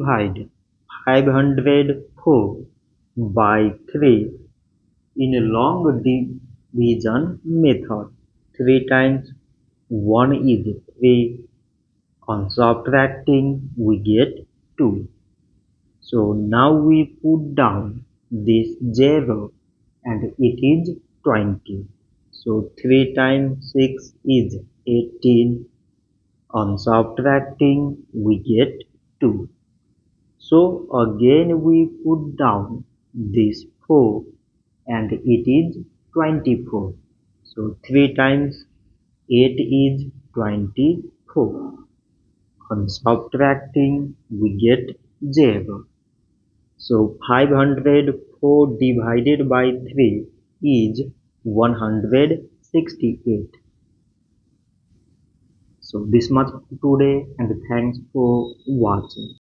divide 504 by 3 in a long division method. 3 times 1 is 3. On subtracting, we get 2. So now we put down this 0 and it is 20. So 3 times 6 is 18. On subtracting, we get 2. So again we put down this 4 and it is 24. So 3 times 8 is 24. On subtracting, we get 0. So 504 divided by 3 is 168. So this much for today and thanks for watching.